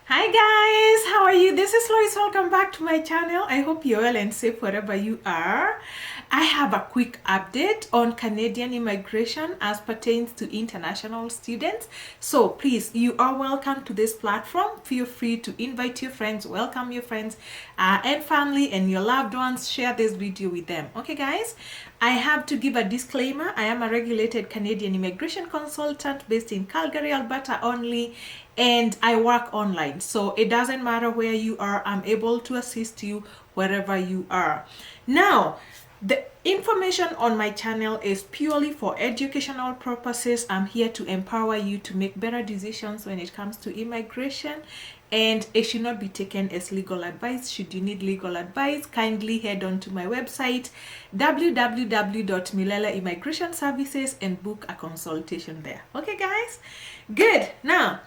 Hi guys, how are you? This is Lois. Welcome back to my channel. I hope you're well and safe wherever you are. I have a quick update on Canadian immigration as pertains to international students. So please, you are welcome to this platform. Feel free to invite your friends, welcome your friends and family and your loved ones. Share this video with them. Okay guys, I have to give a disclaimer. I am a regulated Canadian immigration consultant based in Calgary, Alberta only, and I work online. So it doesn't matter where you are, I'm able to assist you wherever you are. Now, the information on my channel is purely for educational purposes. I'm here to empower you to make better decisions when it comes to immigration, and it should not be taken as legal advice. Should you need legal advice, kindly head on to my website www.milele Immigration Services and book a consultation there. Okay guys, good. Now,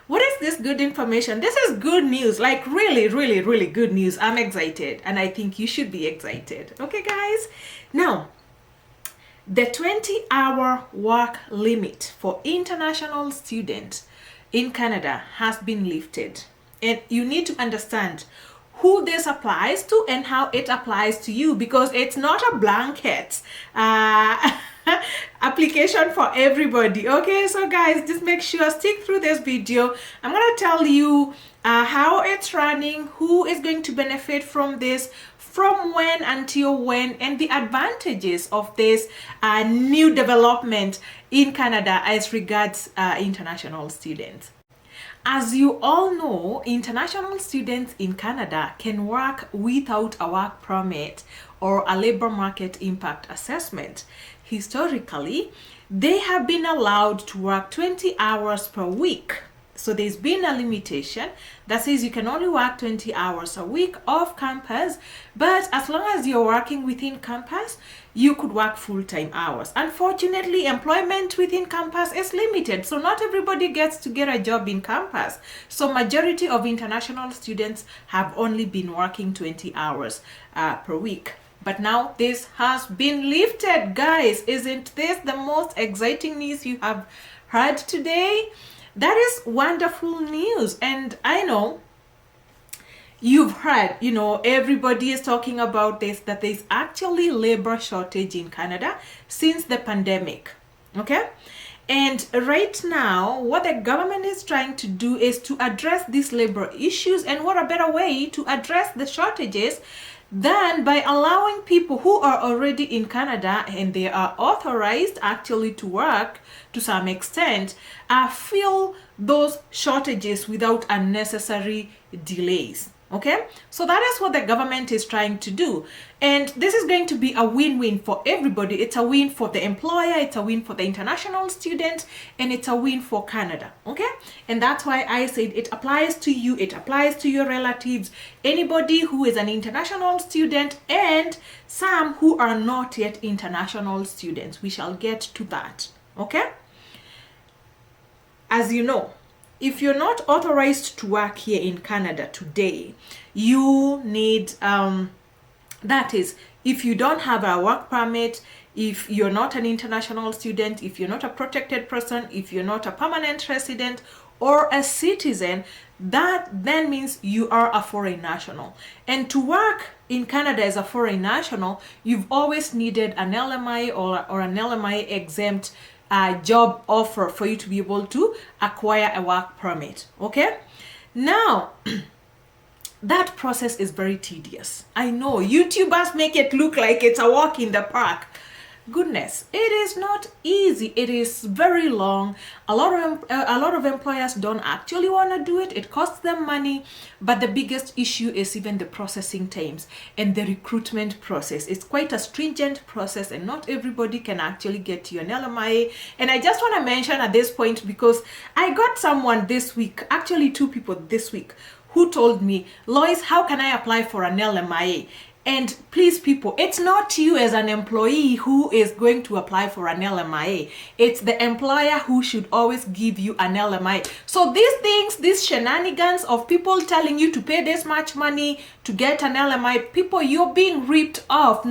what is this good information? This is good news, like really good news. I'm excited and I think you should be excited. Okay guys, now the 20-hour work limit for international students in Canada has been lifted, and you need to understand who this applies to and how it applies to you, because it's not a blanket application for everybody. Okay, so guys, just make sure stick through this video. I'm gonna tell you how it's running, who is going to benefit from this, from when until when, and the advantages of this new development in Canada as regards international students. As you all know, international students in Canada can work without a work permit or a labor market impact assessment. Historically, they have been allowed to work 20 hours per week. So there's been a limitation that says you can only work 20 hours a week off campus, but as long as you're working within campus, you could work full-time hours. Unfortunately, employment within campus is limited, so not everybody gets to get a job in campus. So majority of international students have only been working 20 hours per week. But now this has been lifted, guys. Isn't this the most exciting news you have heard today? That is wonderful news. And I know you've heard, everybody is talking about this, that there's actually labor shortage in Canada since the pandemic. Okay? And right now, what the government is trying to do is to address these labor issues. And what a better way to address the shortages than by allowing people who are already in Canada and they are authorized actually to work to some extent, fill those shortages without unnecessary delays. Okay, so that is what the government is trying to do, and this is going to be a win-win for everybody. It's a win for the employer, it's a win for the international student, and it's a win for Canada. Okay, and that's why I said it applies to you, it applies to your relatives, anybody who is an international student, and some who are not yet international students. We shall get to that. Okay, as you know, if you're not authorized to work here in Canada today, you need, that is, if you don't have a work permit, if you're not an international student, if you're not a protected person, if you're not a permanent resident or a citizen, that then means you are a foreign national. And to work in Canada as a foreign national, you've always needed an LMI or an LMI exempt job offer for you to be able to acquire a work permit. Okay, now that process is very tedious. I know YouTubers make it look like it's a walk in the park. Goodness, it is not easy. It is very long. A lot of employers don't actually want to do it. It costs them money, but the biggest issue is even the processing times and the recruitment process. It's quite a stringent process, and not everybody can actually get to an LMIA. And I just want to mention at this point, because I got someone this week, actually two people this week, who told me, Lois, how can I apply for an LMIA? And please, people, it's not you as an employee who is going to apply for an LMIA. It's the employer who should always give you an LMIA. So these things, these shenanigans of people telling you to pay this much money to get an LMIA, people, you're being ripped off.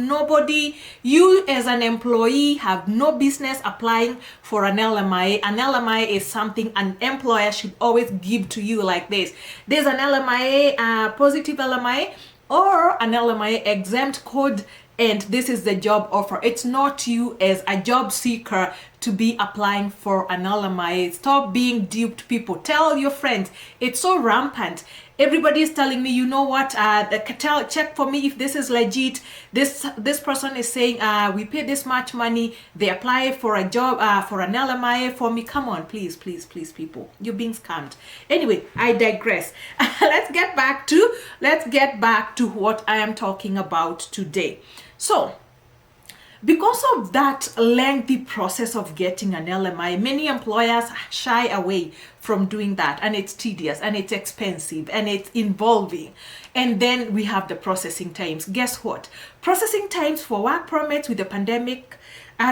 You as an employee have no business applying for an LMIA. An LMIA is something an employer should always give to you like this. There's an LMIA, positive LMIA, or an LMIA exempt code, and this is the job offer. It's not you as a job seeker to be applying for an LMIA. Stop being duped, people. Tell your friends. It's so rampant. Everybody is telling me, you know what, check for me if this is legit. This person is saying we pay this much money, they apply for a job, for an LMIA for me. Come on, please, people, you're being scammed. Anyway, I digress. Let's get back to what I am talking about today. So because of that lengthy process of getting an LMI, many employers shy away from doing that, and it's tedious and it's expensive and it's involving. And then we have the processing times. Guess what? Processing times for work permits with the pandemic,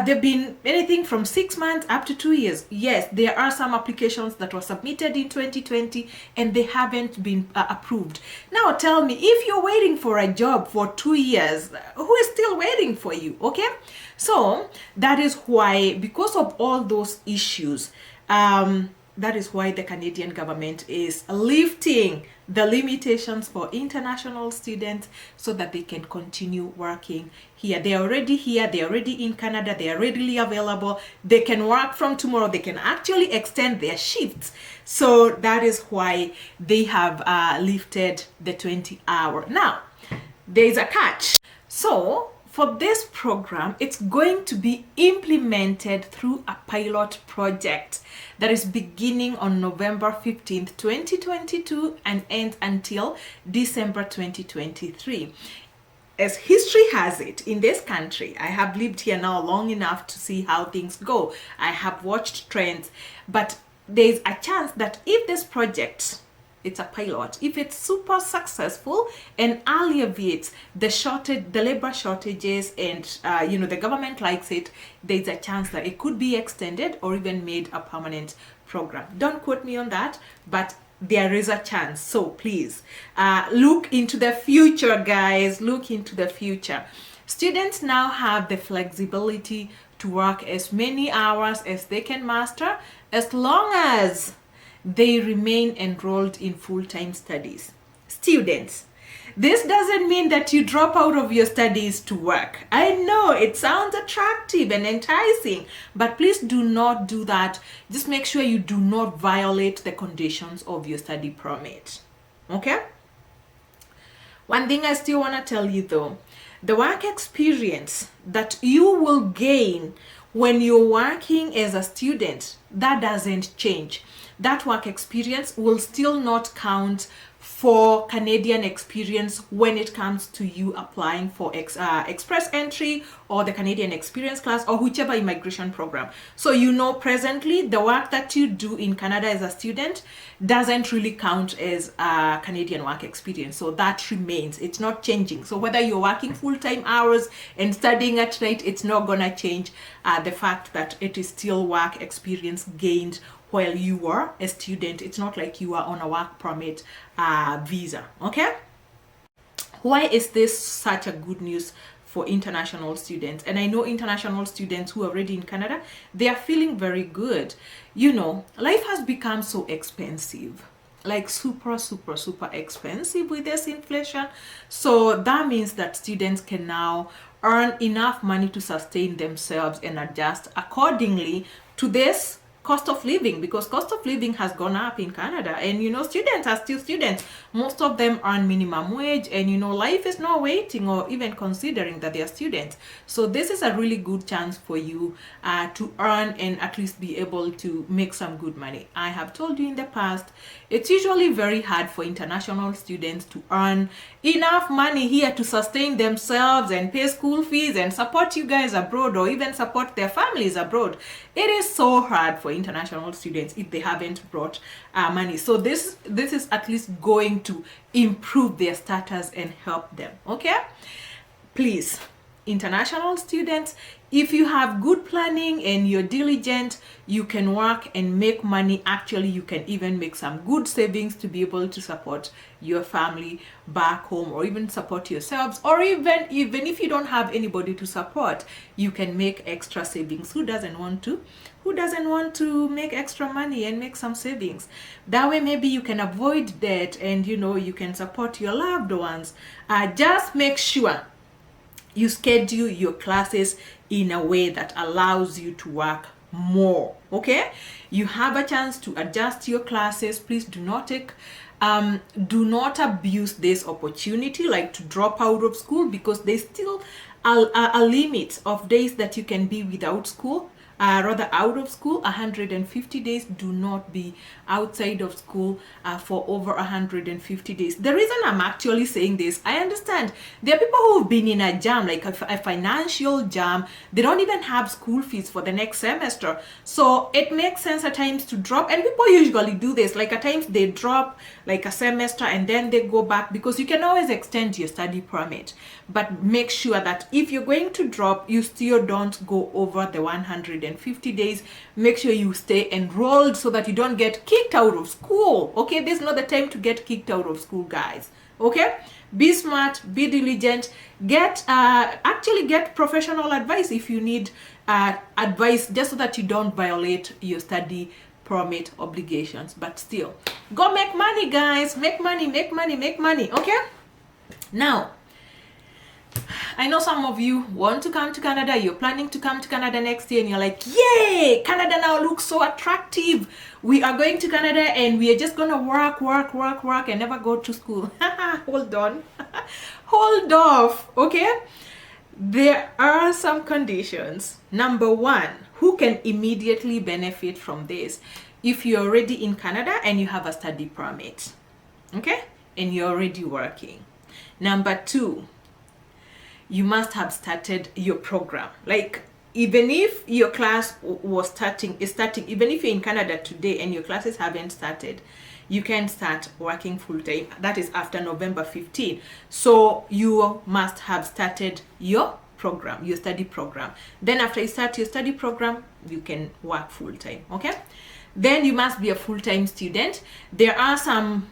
they've been anything from 6 months up to 2 years. Yes, there are some applications that were submitted in 2020 and they haven't been approved. Now tell me, if you're waiting for a job for 2 years, who is still waiting for you? Okay, so that is why, because of all those issues, that is why the Canadian government is lifting the limitations for international students so that they can continue working here. They're already here, they're already in Canada, they are readily available, they can work from tomorrow, they can actually extend their shifts. So that is why they have lifted the 20-hour. Now, there is a catch. So for this program, it's going to be implemented through a pilot project that is beginning on November 15th, 2022 and ends until December 2023. As history has it, in this country, I have lived here now long enough to see how things go. I have watched trends, but there's a chance that if this project, it's a pilot, if it's super successful and alleviates the labor shortages, and the government likes it, there's a chance that it could be extended or even made a permanent program. Don't quote me on that, but there is a chance. So please look into the future, guys. Look into the future. Students now have the flexibility to work as many hours as they can master, as long as they remain enrolled in full-time studies. Students, this doesn't mean that you drop out of your studies to work. I know it sounds attractive and enticing, but please do not do that. Just make sure you do not violate the conditions of your study permit. Okay? One thing I still want to tell you though, the work experience that you will gain when you're working as a student, that doesn't change. That work experience will still not count for Canadian experience when it comes to you applying for express entry or the Canadian experience class or whichever immigration program. So presently the work that you do in Canada as a student doesn't really count as Canadian work experience. So that remains, it's not changing. So whether you're working full-time hours and studying at night, it's not gonna change the fact that it is still work experience gained while you were a student. It's not like you are on a work permit visa. Okay, why is this such a good news for international students? And I know international students who are already in Canada, they are feeling very good. Life has become so expensive, like super expensive with this inflation. So that means that students can now earn enough money to sustain themselves and adjust accordingly to this cost of living, because cost of living has gone up in Canada, and students are still students. Most of them earn minimum wage, and life is not waiting or even considering that they are students. So this is a really good chance for you to earn and at least be able to make some good money. I have told you in the past, it's usually very hard for international students to earn enough money here to sustain themselves and pay school fees and support you guys abroad, or even support their families abroad. It is so hard for international students if they haven't brought money. So this is at least going to improve their status and help them. Okay, please, international students, if you have good planning and you're diligent, you can work and make money. Actually, you can even make some good savings to be able to support your family back home, or even support yourselves, or even if you don't have anybody to support, you can make extra savings. Who doesn't want to make extra money and make some savings? That way maybe you can avoid debt, and you can support your loved ones. Just make sure you schedule your classes in a way that allows you to work more. Okay, you have a chance to adjust your classes. Please do not abuse this opportunity, like to drop out of school, because there's still a limit of days that you can be without school. Rather out of school, 150 days. Do not be outside of school for over 150 days. The reason I'm actually saying this, I understand there are people who've been in a jam, like a financial jam. They don't even have school fees for the next semester, so it makes sense at times to drop. And people usually do this, like at times they drop like a semester and then they go back, because you can always extend your study permit. But make sure that if you're going to drop, you still don't go over the 150 days. Make sure you stay enrolled so that you don't get kicked out of school. Okay, this is not the time to get kicked out of school, guys. Okay, be smart, be diligent, get professional advice if you need advice, just so that you don't violate your study permit obligations. But still, go make money, guys. Make money. Okay, now I know some of you want to come to Canada. You're planning to come to Canada next year, and you're like, yay, Canada now looks so attractive. We are going to Canada and we are just gonna work and never go to school. Hold on. Hold off. Okay, there are some conditions. Number one, who can immediately benefit from this? If you're already in Canada and you have a study permit, okay, and you're already working. Number two, you must have started your program. Like, even if your class is starting, even if you're in Canada today and your classes haven't started, you can start working full time. That is after November 15. So you must have started your program, your study program. Then after you start your study program, you can work full time. Okay, then you must be a full-time student. There are some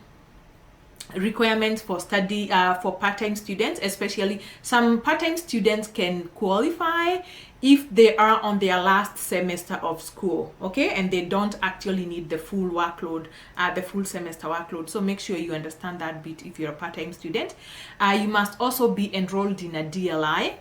requirements for study for part-time students. Especially some part-time students can qualify if they are on their last semester of school, okay, and they don't actually need the full workload, the full semester workload. So make sure you understand that bit if you're a part-time student. You must also be enrolled in a DLI.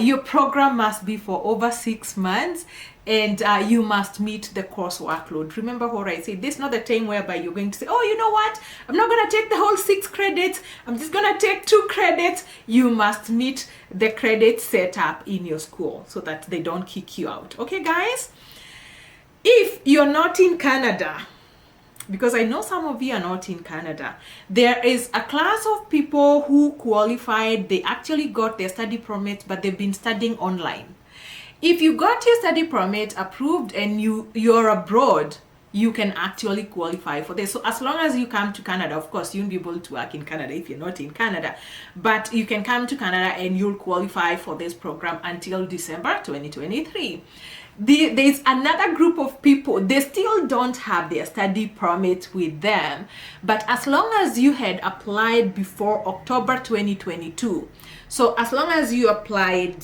Your program must be for over 6 months, and you must meet the course workload. Remember what I said, this is not the time whereby you're going to say, oh, you know what, I'm not going to take the whole 6 credits, I'm just going to take 2 credits. You must meet the credits set up in your school so that they don't kick you out. Okay, guys, if you're not in Canada, because I know some of you are not in Canada, there is a class of people who qualified. They actually got their study permit, but they've been studying online. If you got your study permit approved and you're abroad, you can actually qualify for this. So as long as you come to Canada, of course, you won't be able to work in Canada if you're not in Canada, but you can come to Canada and you'll qualify for this program until December 2023. There's another group of people, they still don't have their study permit with them, but as long as you had applied before October 2022, so as long as you applied,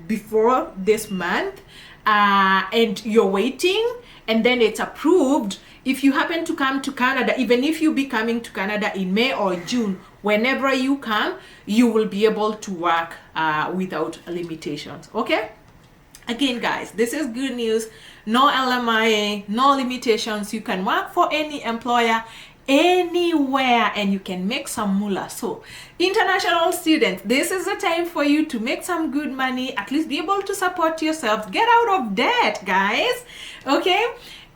before this month, and you're waiting, and then it's approved, if you happen to come to Canada, even if you be coming to Canada in May or June, whenever you come, you will be able to work without limitations. Okay? Again, guys, this is good news. No LMIA, no limitations. You can work for any employer anywhere and you can make some moolah. So international students, this is the time for you to make some good money, at least be able to support yourselves, get out of debt, guys. Okay,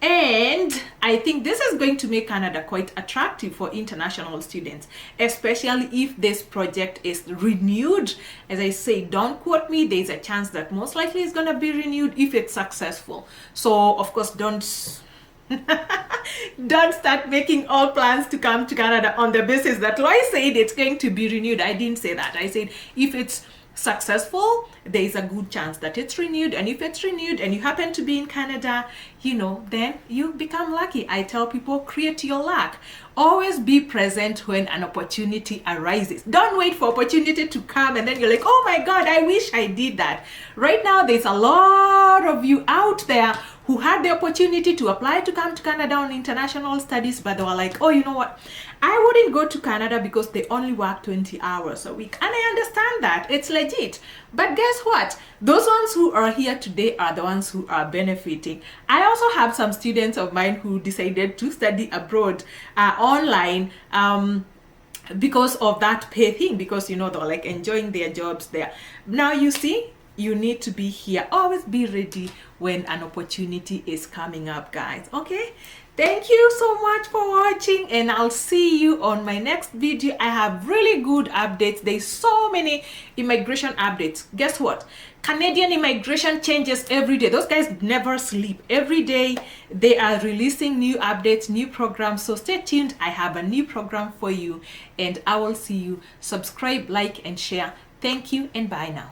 And I think this is going to make Canada quite attractive for international students, especially if this project is renewed. As I say, don't quote me, there's a chance that most likely it's going to be renewed if it's successful. So of course, don't start making all plans to come to Canada on the basis that Loy said it's going to be renewed. I didn't say that. I said if it's successful, there is a good chance that it's renewed. And if it's renewed and you happen to be in Canada, then you become lucky. I tell people, create your luck. Always be present when an opportunity arises. Don't wait for opportunity to come and then you're like, oh my God, I wish I did that. Right now, there's a lot of you out there who had the opportunity to apply to come to Canada on international studies, but they were like, oh, you know what? I wouldn't go to Canada because they only work 20 hours a week. And I understand that. It's legit. But guess what? Those ones who are here today are the ones who are benefiting. I also have some students of mine who decided to study abroad online because of that pay thing, because, they're like enjoying their jobs there. Now, you see, you need to be here. Always be ready when an opportunity is coming up, guys. Okay? Thank you so much for watching, and I'll see you on my next video. I have really good updates. There's so many immigration updates. Guess what? Canadian immigration changes every day. Those guys never sleep. Every day they are releasing new updates, new programs. So stay tuned. I have a new program for you, and I will see you. Subscribe, like, and share. Thank you, and bye now.